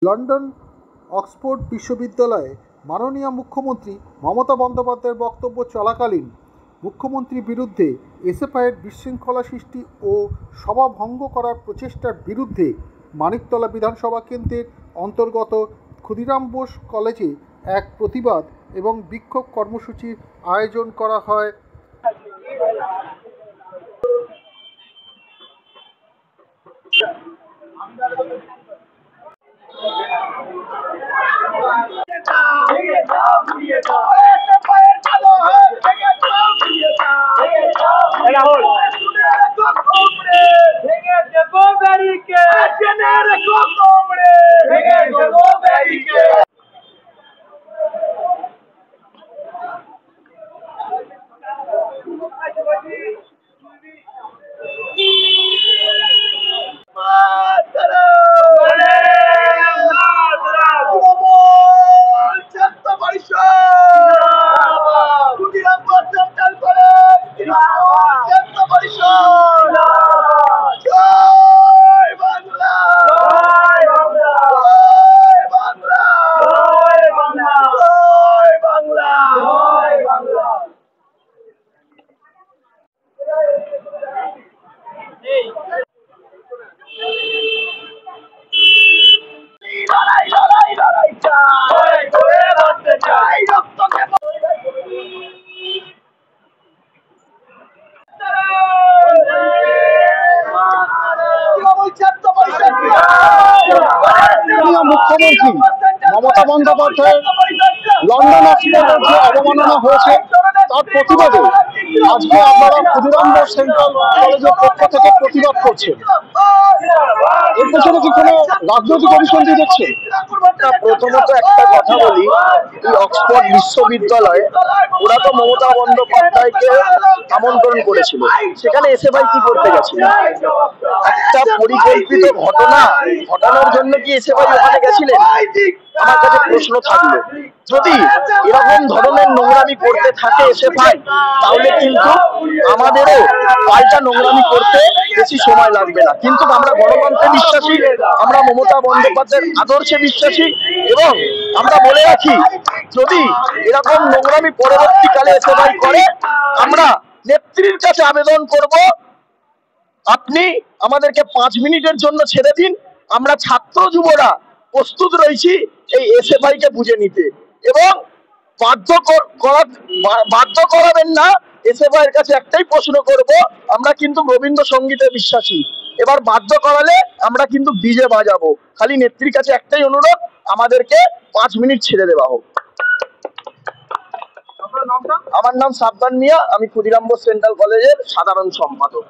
London Oxford বিশ্ববিদ্যালয়ে মাননীয় মুখ্যমন্ত্রী মমতা বন্দ্যোপাধ্যায়ের বক্তব্য চলাকালীন মুখ্যমন্ত্রীর বিরুদ্ধে এসএফআইয়ের বিশৃঙ্খলা সৃষ্টি ও সভা ভঙ্গ করার প্রচেষ্টার বিরুদ্ধে মানিকতলা বিধানসভা কেন্দ্রের অন্তর্গত ক্ষুদিরাম বোস কলেজে এক প্রতিবাদ এবং বিক্ষোভ কর্মসূচির আয়োজন করা হয়। মুখ্যমন্ত্রী মমতা বন্দ্যোপাধ্যায়ের লন্ডন অক্সফোর্ডের যে অবমাননা হয়েছে তার প্রতিবাদে আজকে আপনারা ক্ষুদিরাম বোস সেন্ট্রাল কলেজের পক্ষ থেকে প্রতিবাদ করছেন। এর পেছনে কি কোনো রাজনৈতিক অভিসন্ধি দেখছেন? প্রথমত একটা কথা বলি, এই অক্সফোর্ড বিশ্ববিদ্যালয়ে ওরা তো মমতা বন্দ্যোপাধ্যায়কে আমন্ত্রণ করেছিল, সেখানে এসএফআই কি করতে গেছিল? একটা পরিকল্পিত ঘটনা ঘটানোর জন্য কি এসএফআই ওখানে গেছিলেন? আমার কাছে প্রশ্ন থাকলো, যদি এরকম ধরনের নোংরামি করতে থাকে এসএফআই, তাহলে কিন্তু আমাদেরও পাল্টা নোংরামি করতে বেশি সময় লাগবে না। কিন্তু আমরা গণতন্ত্রে বিশ্বাসী, আমরা মমতা বন্দ্যোপাধ্যায়ের আদর্শে বিশ্বাসী, এবং আমরা বলে রাখি, যদি এরকম নোংরামি পরবর্তীকালে এসএফআই করে, আমরা নেত্রীর কাছে আবেদন করব, আপনি আমাদেরকে 5 মিনিটের জন্য ছেড়ে দিন, আমরা ছাত্র যুবরা প্রস্তুত রয়েছি এই এসএফআই কে বুঝে নিতে, এবং বাধ্য করাবেন না। এসএফআই এর কাছে একটাই প্রশ্ন করব, আমরা কিন্তু রবীন্দ্রসঙ্গীতে বিশ্বাসী, এবার বাধ্য করালে আমরা কিন্তু ডিজে বাজাবো। খালি নেত্রীর কাছে একটাই অনুরোধ, আমাদেরকে 5 মিনিট ছেড়ে দেওয়া হোক। আমার নাম সাবধান মিয়া, আমি ক্ষুদিরাম বোস সেন্ট্রাল কলেজের সাধারণ সম্পাদক।